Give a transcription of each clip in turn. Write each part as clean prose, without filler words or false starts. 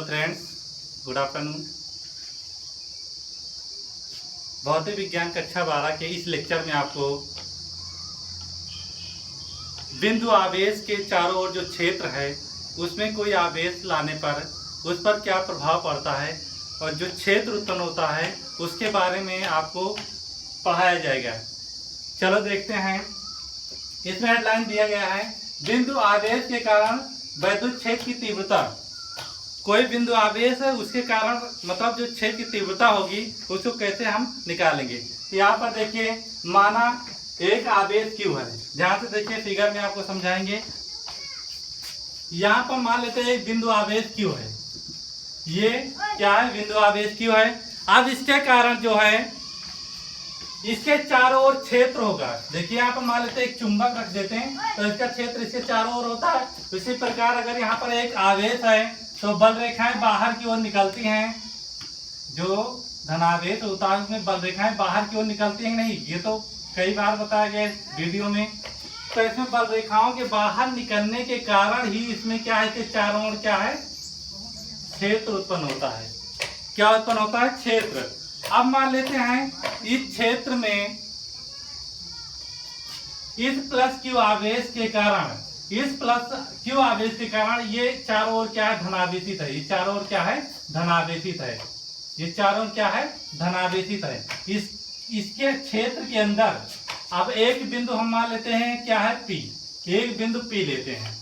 Hello friends, good afternoon. भौतिक विज्ञान कक्षा 12 के इस लेक्चर में आपको बिंदु आवेश के चारों ओर जो क्षेत्र है उसमें कोई आवेश लाने पर उस पर क्या प्रभाव पड़ता है और जो क्षेत्र उत्पन्न होता है उसके बारे में आपको पढ़ाया जाएगा। चलो देखते हैं। इसमें हेडलाइन दिया गया है, बिंदु आवेश के कारण वैद्युत क्षेत्र की तीव्रता। कोई बिंदु आवेश है उसके कारण मतलब जो क्षेत्र की तीव्रता होगी उसको कैसे हम निकालेंगे। यहाँ पर देखिए, माना एक आवेश क्यू है। ध्यान से देखिए, फिगर में आपको समझाएंगे। यहाँ पर मान लेते हैं एक बिंदु आवेश क्यू है। ये क्या है? बिंदु आवेश क्यू है। अब इसके कारण जो है इसके चारों ओर क्षेत्र होगा। देखिए यहाँ पर मान लेते हैं एक चुंबक रख देते हैं तो इसका क्षेत्र इसके चारों ओर होता है। इसी प्रकार अगर यहाँ पर एक आवेश है तो बल रेखाएं बाहर की ओर निकलती हैं। जो धनावेश होता है उसमें बल रेखाएं बाहर की ओर निकलती हैं नहीं, ये तो कई बार बताया गया वीडियो में। तो इसमें बल रेखाओं के बाहर निकलने के कारण ही इसमें क्या है, इसके चारों ओर क्या है, क्षेत्र उत्पन्न होता है। क्या उत्पन्न होता है? क्षेत्र। अब मान लेते हैं इस क्षेत्र में इस प्लस क्यू आवेश के कारण, इस प्लस क्यू आवेश के कारण ये चारों ओर क्या है, धनावेशित है। ये चारों ओर क्या है, धनावेशित है। ये चारों ओर क्या है, धनावेशित है। इसके क्षेत्र के अंदर अब एक बिंदु हम मान लेते हैं क्या है, पी। एक बिंदु पी लेते हैं।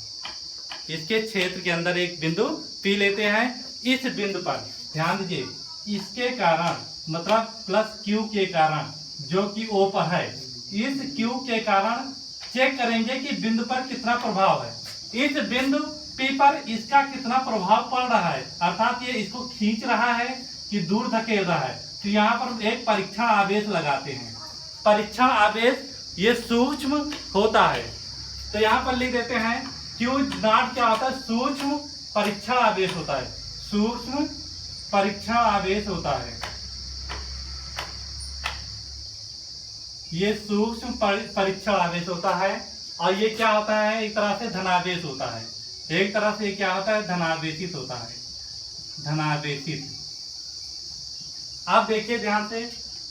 इसके क्षेत्र के अंदर एक बिंदु पी लेते हैं। इस बिंदु पर ध्यान दीजिए, इसके कारण मतलब प्लस क्यू के कारण जो कि ओ पर है, इस क्यू के कारण चेक करेंगे कि बिंदु पर कितना प्रभाव है। इस बिंदु पी पर इसका कितना प्रभाव पड़ रहा है, अर्थात ये इसको खींच रहा है कि दूर धकेल रहा है। तो यहाँ पर एक परीक्षण आवेश लगाते हैं। परीक्षण आवेश ये सूक्ष्म होता है। तो यहाँ पर लिख देते हैं क्यू नॉट क्या होता है, सूक्ष्म परीक्षण आवेश होता है। सूक्ष्म परीक्षण आवेश होता है। ये सूक्ष्म परीक्षण आवेश होता है। और ये क्या होता है, एक तरह से धनावेश होता है। एक तरह से क्या होता है, धनावेशित होता है। धनावेशित। आप देखिए ध्यान से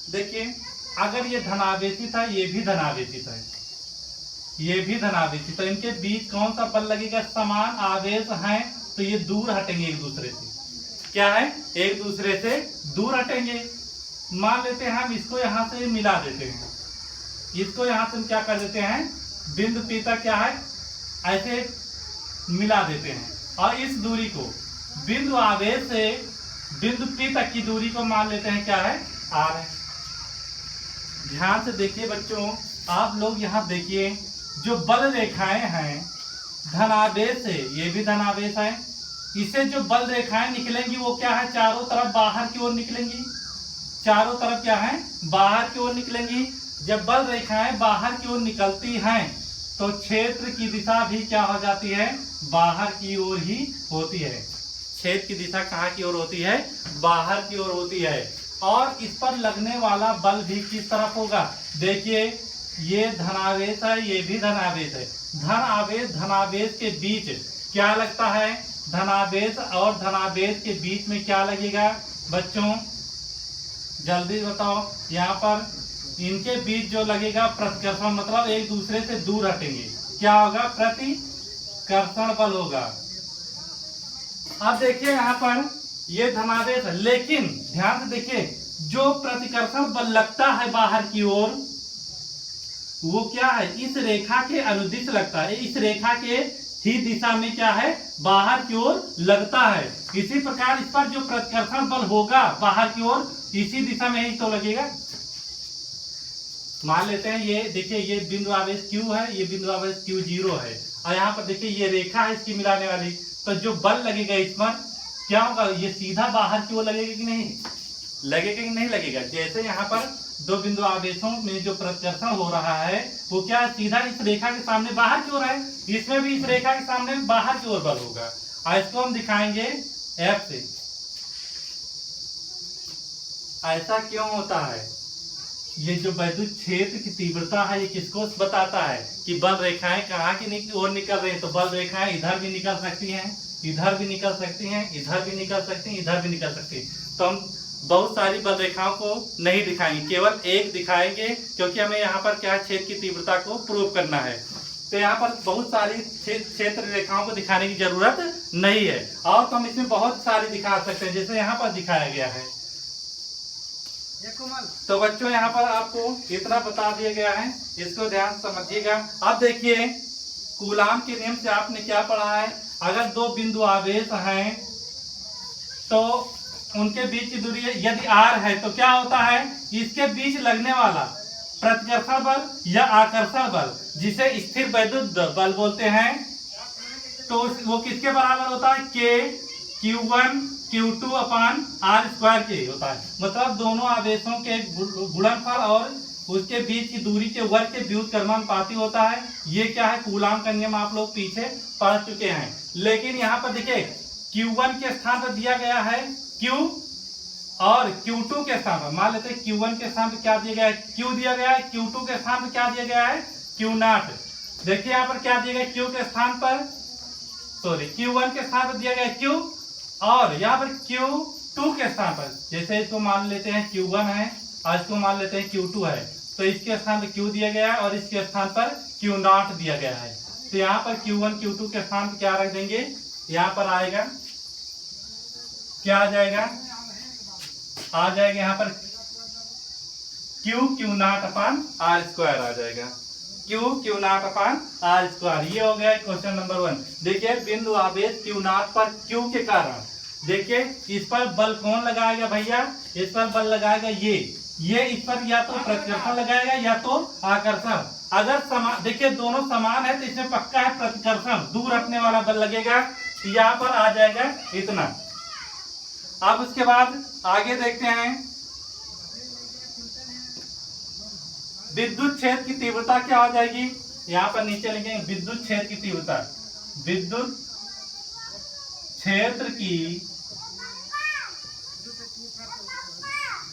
देखिए, अगर ये धनावेशित है, ये भी धनावेशित है, ये भी धनावेशित है। इनके बीच कौन सा बल लगेगा, समान आवेश हैं तो ये दूर हटेंगे एक दूसरे से। क्या है, एक दूसरे से दूर हटेंगे। मान लेते हैं हम इसको यहां से मिला देते हैं। इसको यहां से हम क्या कर देते हैं, बिंदु पी तक क्या है ऐसे मिला देते हैं। और इस दूरी को बिंदु आवेश से बिंदु पी तक की दूरी को मान लेते हैं क्या है, आर है। ध्यान से देखिए बच्चों, आप लोग यहाँ देखिए, जो बल रेखाएं हैं धनावेश से, ये भी धनावेश है। इससे जो बल रेखाएं निकलेंगी वो क्या है, चारों तरफ बाहर की ओर निकलेंगी। चारों तरफ क्या है, बाहर की ओर निकलेंगी। जब बल रेखाएं बाहर की ओर निकलती हैं तो क्षेत्र की दिशा भी क्या हो जाती है, बाहर की ओर ही होती है। क्षेत्र की दिशा कहाँ की ओर होती है, बाहर की ओर होती है। और इस पर लगने वाला बल भी किस तरफ होगा, देखिए ये धनावेश है, ये भी धनावेश है। धन आवेश धनावेश के बीच क्या लगता है, धनावेश और धनावेश के बीच में क्या लगेगा बच्चों, जल्दी बताओ। यहाँ पर इनके बीच जो लगेगा प्रतिकर्षण, मतलब एक दूसरे से दूर हटेंगे। क्या होगा, प्रतिकर्षण बल होगा। अब देखिए यहाँ पर ये धनावेश है, लेकिन ध्यान से देखिए जो प्रतिकर्षण बल लगता है बाहर की ओर वो क्या है, इस रेखा के अनुदिश लगता है। इस रेखा के ही दिशा में क्या है, बाहर की ओर लगता है। इसी प्रकार इस पर जो प्रतिकर्षण बल होगा बाहर की ओर, इसी दिशा में ही तो लगेगा। मान लेते हैं ये देखिए, ये बिंदु आवेश Q है, ये बिंदु आवेश Q0 है। और यहाँ पर देखिए ये रेखा है इसकी मिलाने वाली। तो जो बल लगेगा इस पर क्या होगा, ये सीधा बाहर की ओर लगेगा कि नहीं, लगेगा कि नहीं लगेगा। जैसे यहाँ पर दो बिंदु आवेशों में जो प्रतिकर्षण हो रहा है वो क्या है, सीधा इस रेखा के सामने बाहर की ओर है। इसमें भी इस रेखा के सामने बाहर की ओर बल होगा। और इसको हम दिखाएंगे F से। ऐसा क्यों होता है, ये जो वैद्युत क्षेत्र की तीव्रता है ये किसको बताता है कि बल रेखाएं कहाँ की ओर निकल रही हैं। तो बल रेखाएं इधर भी निकल सकती हैं, इधर भी निकल सकती हैं, इधर भी निकल सकती हैं, इधर भी निकल सकती हैं। तो हम बहुत सारी बल रेखाओं को नहीं दिखाएंगे, केवल एक दिखाएंगे, क्योंकि हमें यहाँ पर क्या है, छेद की तीव्रता को प्रूव करना है। तो यहाँ पर बहुत सारी क्षेत्र रेखाओं को दिखाने की जरूरत नहीं है, और तो हम इसमें बहुत सारी दिखा सकते हैं, जैसे यहाँ पर दिखाया गया है। तो बच्चों यहाँ पर आपको इतना बता दिया गया है, इसको ध्यान से समझिएगा। अब देखिए कूलाम के नियम से आपने क्या पढ़ा है, अगर दो बिंदु आवेश हैं तो उनके बीच की दूरी यदि r है तो क्या होता है, इसके बीच लगने वाला प्रतिकर्षण बल या आकर्षण बल, जिसे स्थिर वैद्युत बल बोलते हैं, तो वो किसके बराबर होता है, K Q1 Q2 अपान R स्क्वायर के होता है। मतलब दोनों आवेशों के गुणनफल और उसके बीच की दूरी के वर्ग के व्युत्क्रमानुपाती होता है। ये क्या है, कूलाम का नियम आप लोग पीछे पढ़ चुके हैं। लेकिन यहाँ पर देखिए Q1 के स्थान पर दिया गया है Q, और Q2 के स्थान पर मान लेते हैं Q1 के स्थान पर क्या दिया गया है, Q दिया गया है, Q2 के स्थान पर क्या दिया गया है, Q0। देखिए यहाँ पर क्या दिया गया, Q के स्थान पर, सॉरी Q1 के स्थान पर दिया गया है Q, और यहाँ पर Q2 के स्थान पर, जैसे इसको मान लेते हैं Q1 है और इसको मान लेते हैं Q2 है, तो इसके स्थान पर Q दिया गया है और इसके स्थान पर Q0 दिया गया है। तो यहाँ पर Q1 Q2 के स्थान पर क्या रख देंगे, यहाँ पर आएगा क्या आ जाएगा, आ जाएगा यहाँ पर Q0 अपान R स्क्वायर आ जाएगा, Q0 अपान R स्क्वायर। ये हो गया क्वेश्चन नंबर 1। देखिए बिंदु आवेश Q0 पर Q के कारण, देखिए इस पर बल कौन लगाएगा भैया, इस पर बल लगाएगा ये इस पर या तो प्रतिकर्षण लगाएगा या तो आकर्षण। अगर समान, देखिए दोनों समान है तो इसमें पक्का है प्रतिकर्षण, दूर हटने वाला बल लगेगा, तो यहाँ पर आ जाएगा इतना। अब उसके बाद आगे देखते हैं, विद्युत क्षेत्र की तीव्रता क्या हो जाएगी, यहाँ पर नीचे लिखेंगे विद्युत क्षेत्र की तीव्रता, विद्युत क्षेत्र की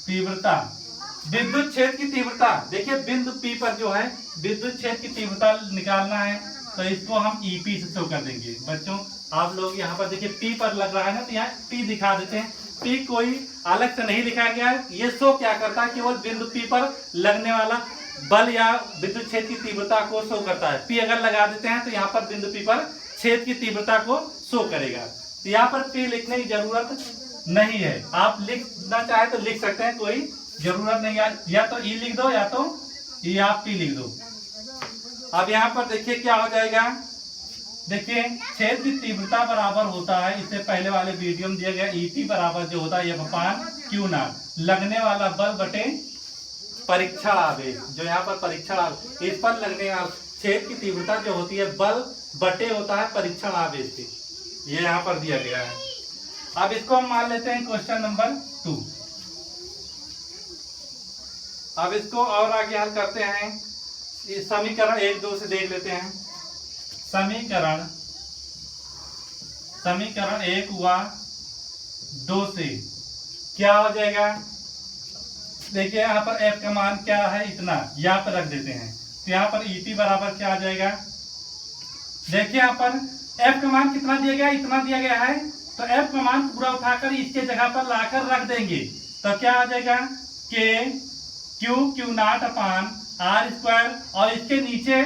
तीव्रता, विद्युत क्षेत्र की तीव्रता। देखिए बिंदु P पर जो है विद्युत क्षेत्र की तीव्रता निकालना है, तो इसको हम EP से शो कर देंगे। बच्चों आप लोग यहाँ पर देखिए P पर लग रहा है ना, तो यहाँ P दिखा देते हैं। P कोई अलग से नहीं लिखा गया है, ये शो क्या करता है, केवल बिंदु P पर लगने वाला बल या विद्युत क्षेत्र की तीव्रता को शो करता है। P अगर लगा देते हैं तो यहाँ पर बिंदु P पर क्षेत्र की तीव्रता को शो करेगा। तो यहाँ पर P लिखने की जरूरत नहीं है, आप लिखना चाहे तो लिख सकते हैं, कोई जरूरत नहीं है, या तो E लिख दो या तो E आप P लिख दो। अब यहाँ पर देखिए क्या हो जाएगा, देखिए क्षेत्र की तीव्रता बराबर होता है, इससे पहले वाले वीडियो में दिया गया EP बराबर जो होता है F अपान Q0, लगने वाला बल बटे परीक्षण आवेश, जो यहाँ पर परीक्षण आवेश, इस पर लगने वाला क्षेत्र की तीव्रता जो होती है बल बटे होता है परीक्षण आवेश से, ये यहाँ पर दिया गया है। अब इसको हम मान लेते हैं क्वेश्चन नंबर 2। अब इसको और आगे हल करते हैं, इस समीकरण 1-2 से देख लेते हैं। समीकरण 1 व 2 से क्या हो जाएगा, देखिए यहाँ पर F का मान क्या है, इतना यहाँ पर रख देते हैं, तो यहाँ पर EP बराबर क्या आ जाएगा, देखिए यहाँ पर F का मान कितना दिया गया है, इतना दिया गया है, तो F का मान पूरा उठाकर इसके जगह पर लाकर रख देंगे, तो क्या आ जाएगा K Q0 अपान R स्क्वायर, और इसके नीचे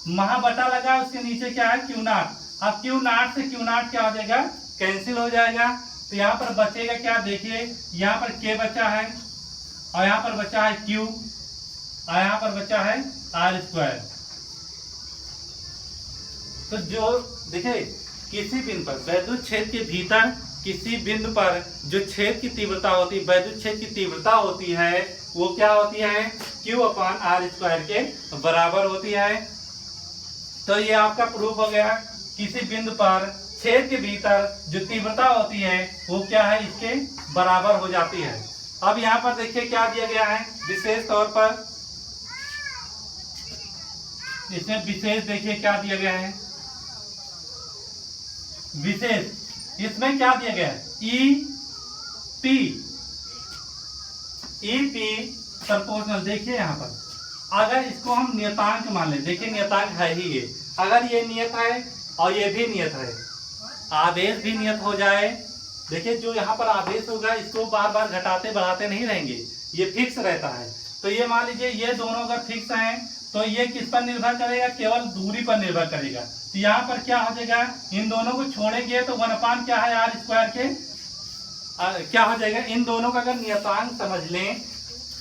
महाबटा लगा, उसके नीचे क्या है Q0। अब Q0 से Q0 क्या हो जाएगा, कैंसिल हो जाएगा, तो यहाँ पर बचेगा क्या, देखिए यहाँ पर K बचा है और यहाँ पर बचा है Q और यहाँ पर बचा है R स्क्वायर। तो जो देखिए किसी बिंदु पर वैद्युत क्षेत्र के भीतर किसी बिंदु पर जो क्षेत्र की तीव्रता होती है, वैद्युत क्षेत्र की तीव्रता होती है, वो क्या होती है, Q अपान R स्क्वायर के बराबर होती है। तो ये आपका प्रूफ हो गया, किसी बिंदु पर क्षेत्र के भीतर जो तीव्रता होती है वो क्या है, इसके बराबर हो जाती है। अब यहाँ पर देखिए क्या दिया गया है, विशेष तौर पर इसमें विशेष देखिए क्या दिया गया है, विशेष इसमें क्या दिया गया है, EP प्रोपोर्शनल। देखिए यहाँ पर अगर इसको हम नियतांक मान लें, देखिए नियतांक है ही ये, अगर ये नियत है और ये भी नियत है, आवेश भी नियत हो जाए। देखिए जो यहाँ पर आवेश होगा इसको बार बार घटाते बढ़ाते नहीं रहेंगे, ये फिक्स रहता है। तो ये मान लीजिए ये दोनों अगर फिक्स हैं तो ये किस पर निर्भर करेगा, केवल दूरी पर निर्भर करेगा। तो यहाँ पर क्या हो जाएगा, इन दोनों को छोड़ेंगे तो 1 क्या है आर स्क्वायर के क्या हो जाएगा। इन दोनों का अगर नियतांक समझ लें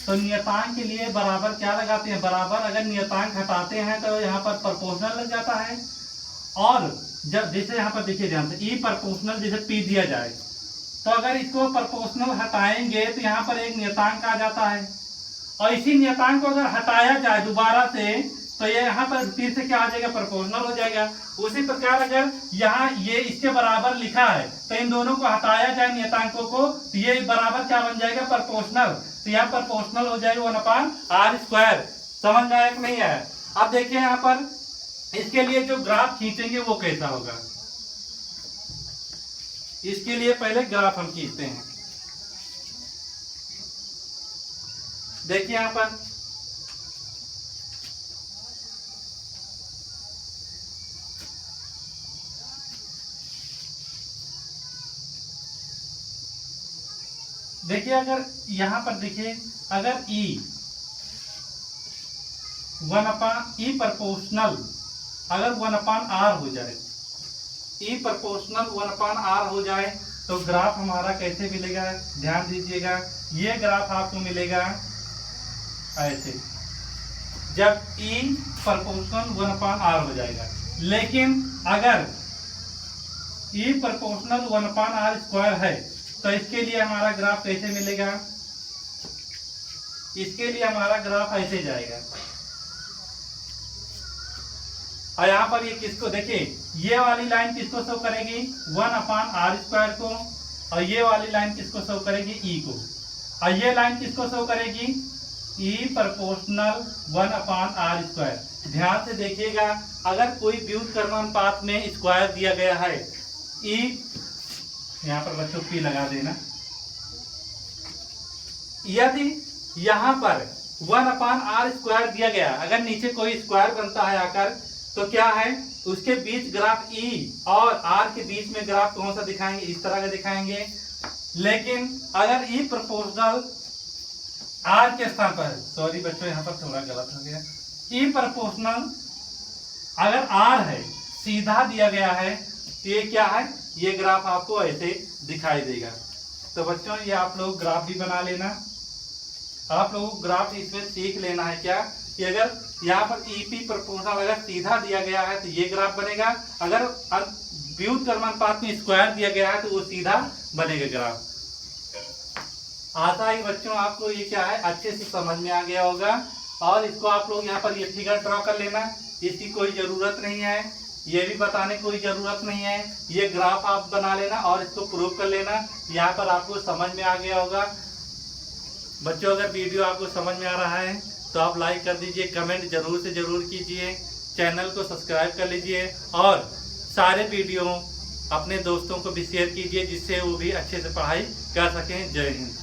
तो नियतांक के लिए बराबर क्या लगाते हैं, बराबर अगर नियतांक हटाते हैं तो यहाँ पर प्रोपोर्शनल लग जाता है। और जब जैसे यहाँ पर देखिए ध्यान से ई प्रोपोर्शनल जैसे पी दिया जाए तो अगर इसको प्रोपोर्शनल हटाएंगे तो यहाँ पर एक नियतांक आ जाता है, और इसी नियतांक को अगर हटाया जाए दोबारा से तो ये यहाँ पर फिर से क्या आ जाएगा, प्रोपोर्शनल हो जाएगा। उसी प्रकार अगर यहाँ ये इसके बराबर लिखा है तो इन दोनों को हटाया जाए नियतांकों को तो ये बराबर क्या बन जाएगा, प्रोपोर्शनल। तो यहाँ प्रोपोर्शनल हो जाएगा 1/r²। समझ में आया कि नहीं आया। अब देखिए यहाँ पर इसके लिए जो ग्राफ खींचेंगे वो कैसा होगा। इसके लिए पहले ग्राफ हम खींचते हैं। देखिए यहाँ पर देखिए अगर यहाँ पर देखिए अगर E 1/E प्रोपोर्शनल अगर 1/r हो जाए, E प्रोपोर्शनल 1/r हो जाए तो ग्राफ हमारा कैसे मिलेगा, ध्यान दीजिएगा। ये ग्राफ आपको मिलेगा ऐसे जब E प्रोपोर्शनल 1/r हो जाएगा। लेकिन अगर E प्रोपोर्शनल 1/r² है तो इसके लिए हमारा ग्राफ कैसे मिलेगा, इसके लिए हमारा ग्राफ ऐसे जाएगा। और यहाँ पर ये किसको देखिए, ये वाली लाइन किसको शो करेगी, 1/r² को, और ये वाली लाइन किसको शो करेगी, E को। और ये लाइन किसको शो करेगी, E प्रोपोर्शनल 1/r²। ध्यान से देखिएगा, अगर कोई व्युत्क्रमानुपात में स्क्वायर दिया गया है, E यहाँ पर बच्चों P लगा देना, यदि यहाँ पर 1/r² दिया गया, अगर नीचे कोई स्क्वायर बनता है आकर तो क्या है, उसके बीच ग्राफ E और R के बीच में ग्राफ कौन सा दिखाएंगे, इस तरह का दिखाएंगे। लेकिन अगर E प्रोपोर्शनल R के स्थान पर, सॉरी बच्चों यहाँ पर थोड़ा गलत हो गया, E प्रोपोर्शनल अगर R है सीधा दिया गया है तो ये क्या है, ये ग्राफ आपको ऐसे दिखाई देगा। तो बच्चों ये आप लोग ग्राफ भी बना लेना। आप लोगों को ग्राफ इसमें सीख लेना है क्या कि अगर यहाँ पर EP प्रोपोर्शनल अगर सीधा दिया गया है तो ये ग्राफ बनेगा, अगर व्युत्क्रमानुपात में स्क्वायर दिया गया है तो वो सीधा बनेगा ग्राफ। आशा ही बच्चों आपको ये क्या है अच्छे से समझ में आ गया होगा। और इसको आप लोग यहाँ पर ये फिगर ड्रॉ कर लेना, इसकी कोई ज़रूरत नहीं है, ये भी बताने की कोई ज़रूरत नहीं है। ये ग्राफ आप बना लेना और इसको प्रूव कर लेना, यहाँ पर आपको समझ में आ गया होगा। बच्चों अगर वीडियो आपको समझ में आ रहा है तो आप लाइक कर दीजिए, कमेंट जरूर से ज़रूर कीजिए, चैनल को सब्सक्राइब कर लीजिए और सारे वीडियो अपने दोस्तों को भी शेयर कीजिए जिससे वो भी अच्छे से पढ़ाई कर सकें। जय हिंद।